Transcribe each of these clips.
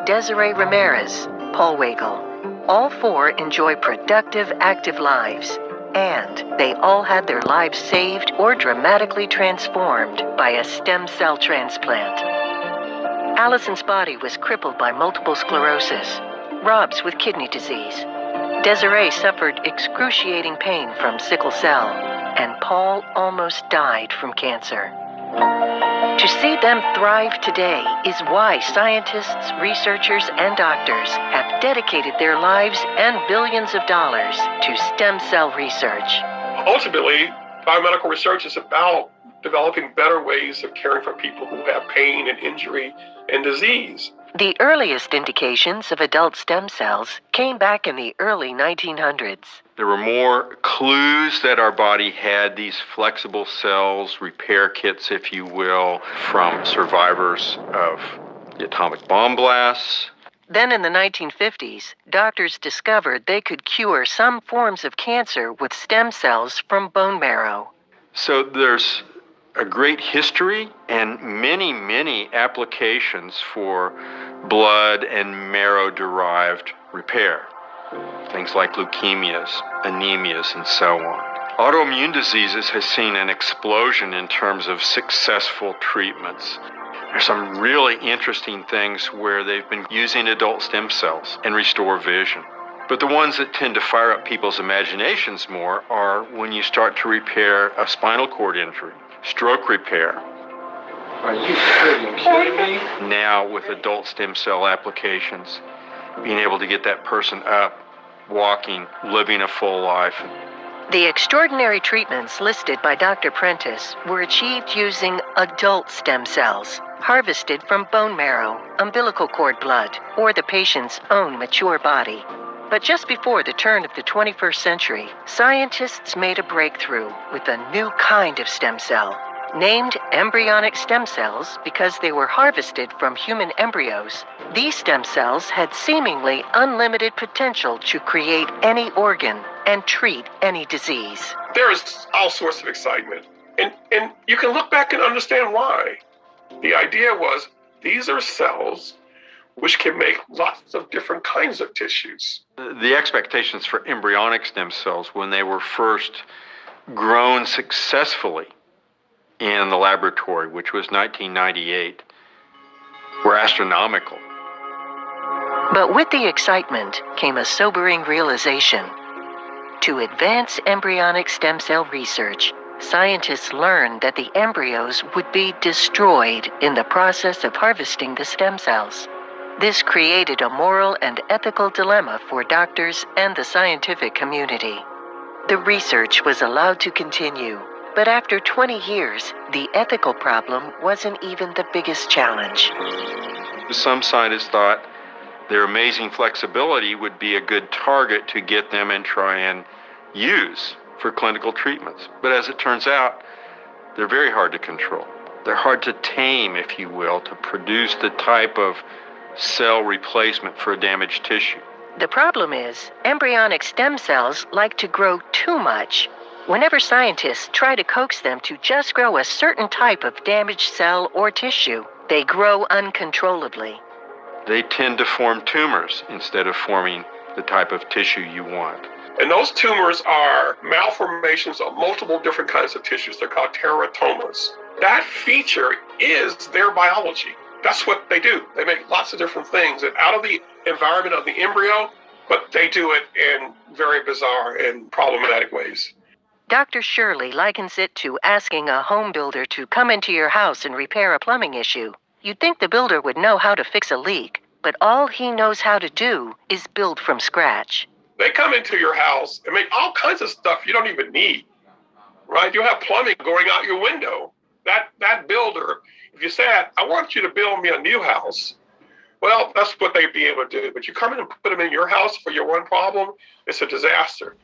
Desiree Ramirez, Paul Wagle. All four enjoy productive, active lives, and they all had their lives saved or dramatically transformed by a stem cell transplant. Allison's body was crippled by multiple sclerosis, Rob's with kidney disease. Desiree suffered excruciating pain from sickle cell, and Paul almost died from cancer. To see them thrive today is why scientists, researchers, and doctors have dedicated their lives and billions of dollars to stem cell research. Ultimately, biomedical research is about developing better ways of caring for people who have pain and injury and disease. The earliest indications of adult stem cells came back in the early 1900s. There were more clues that our body had these flexible cells, repair kits, if you will, from survivors of the atomic bomb blasts. Then in the 1950s, doctors discovered they could cure some forms of cancer with stem cells from bone marrow. So there's a great history and many applications for blood and marrow-derived repair. Things like leukemias, anemias, and so on. Autoimmune diseases has seen an explosion in terms of successful treatments. There's some really interesting things where they've been using adult stem cells and restore vision. But the ones that tend to fire up people's imaginations more are when you start to repair a spinal cord injury, stroke repair. Are you freaking kidding me? Now with adult stem cell applications, being able to get that person up, walking, living a full life. The extraordinary treatments listed by Dr. Prentice were achieved using adult stem cells, harvested from bone marrow, umbilical cord blood, or the patient's own mature body. But just before the turn of the 21st century, scientists made a breakthrough with a new kind of stem cell. Named embryonic stem cells because they were harvested from human embryos, these stem cells had seemingly unlimited potential to create any organ and treat any disease. There is all sorts of excitement, and you can look back and understand why. The idea was these are cells which can make lots of different kinds of tissues. The expectations for embryonic stem cells when they were first grown successfully in the laboratory, which was 1998, were astronomical. But with the excitement came a sobering realization. To advance embryonic stem cell research, scientists learned that the embryos would be destroyed in the process of harvesting the stem cells. This created a moral and ethical dilemma for doctors and the scientific community. The research was allowed to continue, but after 20 years, the ethical problem wasn't even the biggest challenge. Some scientists thought their amazing flexibility would be a good target to get them and try and use for clinical treatments. But as it turns out, they're very hard to control. They're hard to tame, if you will, to produce the type of cell replacement for a damaged tissue. The problem is, embryonic stem cells like to grow too much. Whenever scientists try to coax them to just grow a certain type of damaged cell or tissue, they grow uncontrollably. They tend to form tumors instead of forming the type of tissue you want. And those tumors are malformations of multiple different kinds of tissues. They're called teratomas. That feature is their biology. That's what they do. They make lots of different things and out of the environment of the embryo, but they do it in very bizarre and problematic ways. Dr. Shirley likens it to asking a home builder to come into your house and repair a plumbing issue. You'd think the builder would know how to fix a leak, but all he knows how to do is build from scratch. They come into your house and make all kinds of stuff you don't even need, right? You have plumbing going out your window. That builder, if you said, I want you to build me a new house, well, that's what they'd be able to do. But you come in and put them in your house for your one problem, it's a disaster.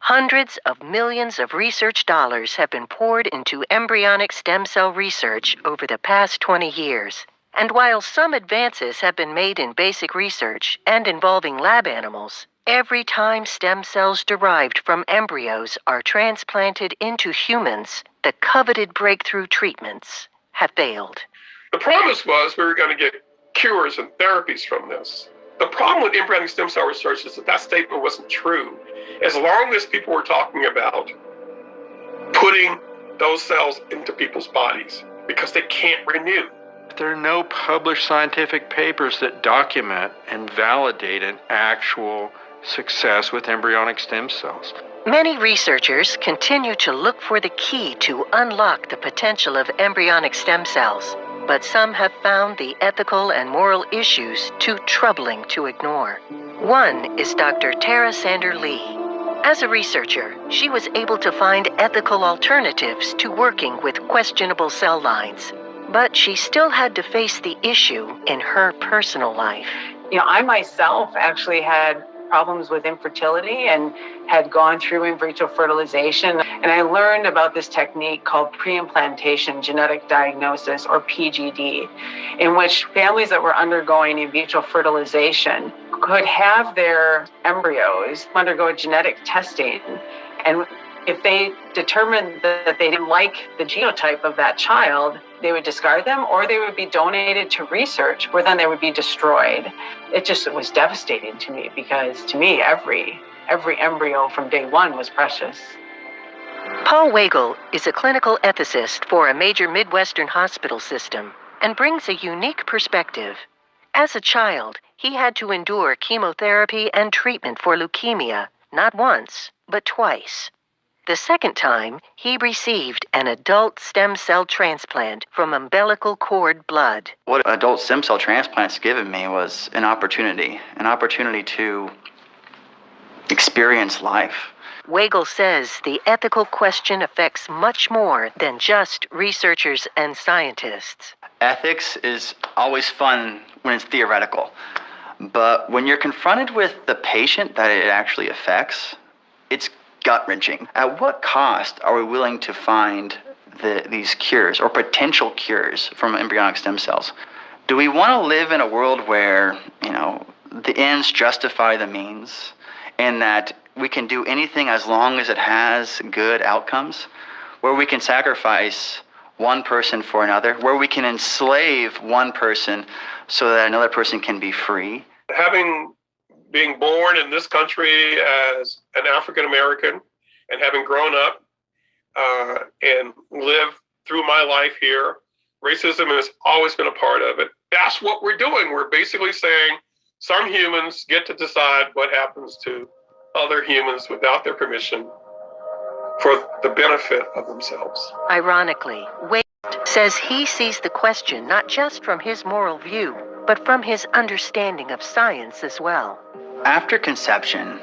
Hundreds of millions of research dollars have been poured into embryonic stem cell research over the past 20 years. And while some advances have been made in basic research and involving lab animals, every time stem cells derived from embryos are transplanted into humans, the coveted breakthrough treatments have failed. The promise was we were going to get cures and therapies from this. The problem with embryonic stem cell research is that that statement wasn't true. As long as people were talking about putting those cells into people's bodies because they can't renew. There are no published scientific papers that document and validate an actual success with embryonic stem cells. Many researchers continue to look for the key to unlock the potential of embryonic stem cells, but some have found the ethical and moral issues too troubling to ignore. One is Dr. Tara Sander Lee. As a researcher, she was able to find ethical alternatives to working with questionable cell lines, but she still had to face the issue in her personal life. I myself actually had problems with infertility and had gone through in vitro fertilization. And I learned about this technique called pre-implantation genetic diagnosis, or PGD, in which families that were undergoing in vitro fertilization could have their embryos undergo genetic testing. And if they determined that they didn't like the genotype of that child, they would discard them, or they would be donated to research where then they would be destroyed. It was devastating to me, because to me, every embryo from day one was precious. Paul Weigel is a clinical ethicist for a major Midwestern hospital system and brings a unique perspective. As a child, he had to endure chemotherapy and treatment for leukemia, not once, but twice. The second time, he received an adult stem cell transplant from umbilical cord blood. What adult stem cell transplants given me was an opportunity to experience life. Weigel says the ethical question affects much more than just researchers and scientists. Ethics is always fun when it's theoretical, but when you're confronted with the patient that it actually affects, it's gut-wrenching. At what cost are we willing to find these cures or potential cures from embryonic stem cells? Do we want to live in a world where, the ends justify the means, and that we can do anything as long as it has good outcomes, where we can sacrifice one person for another, where we can enslave one person so that another person can be free? Being born in this country as an African American and having grown up and lived through my life here, racism has always been a part of it. That's what we're doing. We're basically saying some humans get to decide what happens to other humans without their permission for the benefit of themselves. Ironically, Wade says he sees the question not just from his moral view, but from his understanding of science as well. After conception,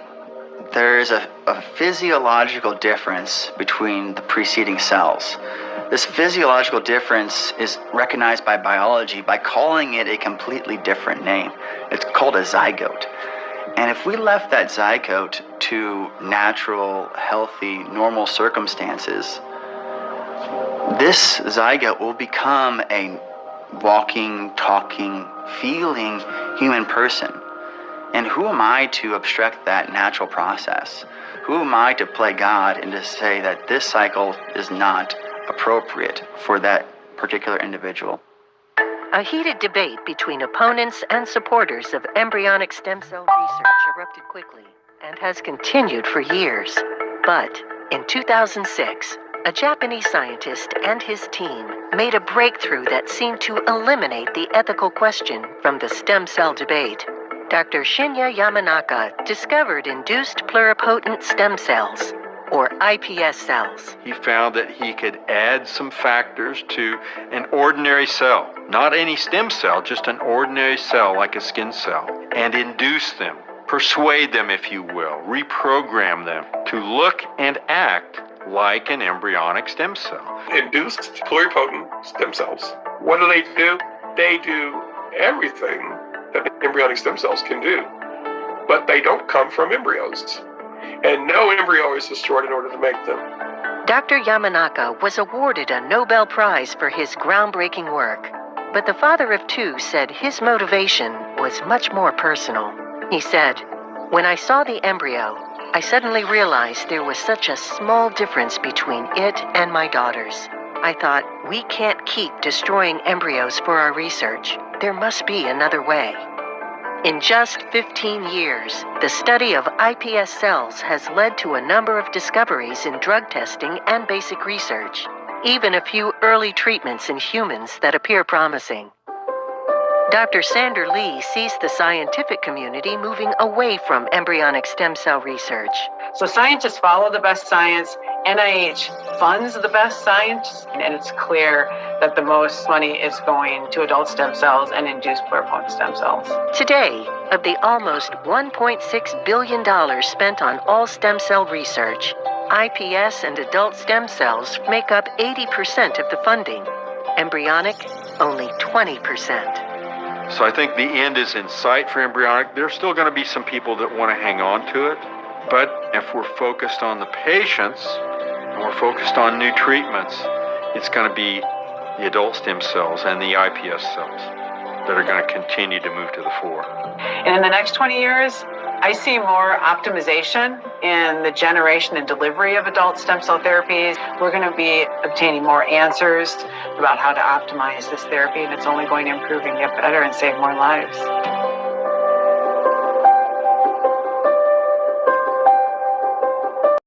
there is a physiological difference between the preceding cells. This physiological difference is recognized by biology by calling it a completely different name. It's called a zygote. And if we left that zygote to natural, healthy, normal circumstances, this zygote will become a walking, talking, feeling human person. And who am I to obstruct that natural process? Who am I to play God and to say that this cycle is not appropriate for that particular individual? A heated debate between opponents and supporters of embryonic stem cell research erupted quickly and has continued for years. But in 2006, a Japanese scientist and his team made a breakthrough that seemed to eliminate the ethical question from the stem cell debate. Dr. Shinya Yamanaka discovered induced pluripotent stem cells, or iPS cells. He found that he could add some factors to an ordinary cell, not any stem cell, just an ordinary cell like a skin cell, and induce them, persuade them, if you will, reprogram them to look and act like an embryonic stem cell. Induced pluripotent stem cells. What do? They do everything that embryonic stem cells can do, but they don't come from embryos. And no embryo is destroyed in order to make them. Dr. Yamanaka was awarded a Nobel Prize for his groundbreaking work, but the father of two said his motivation was much more personal. He said, "When I saw the embryo, I suddenly realized there was such a small difference between it and my daughters. I thought, we can't keep destroying embryos for our research. there must be another way. In just 15 years, the study of iPS cells has led to a number of discoveries in drug testing and basic research, even a few early treatments in humans that appear promising. Dr. Sander Lee sees the scientific community moving away from embryonic stem cell research. So scientists follow the best science, NIH funds the best science, and it's clear that the most money is going to adult stem cells and induced pluripotent stem cells. Today, of the almost $1.6 billion spent on all stem cell research, iPS and adult stem cells make up 80% of the funding. Embryonic, only 20%. So I think the end is in sight for embryonic. There's still going to be some people that want to hang on to it. But if we're focused on the patients and we're focused on new treatments, it's going to be the adult stem cells and the iPS cells that are going to continue to move to the fore. And in the next 20 years, I see more optimization in the generation and delivery of adult stem cell therapies. We're going to be obtaining more answers about how to optimize this therapy, and it's only going to improve and get better and save more lives.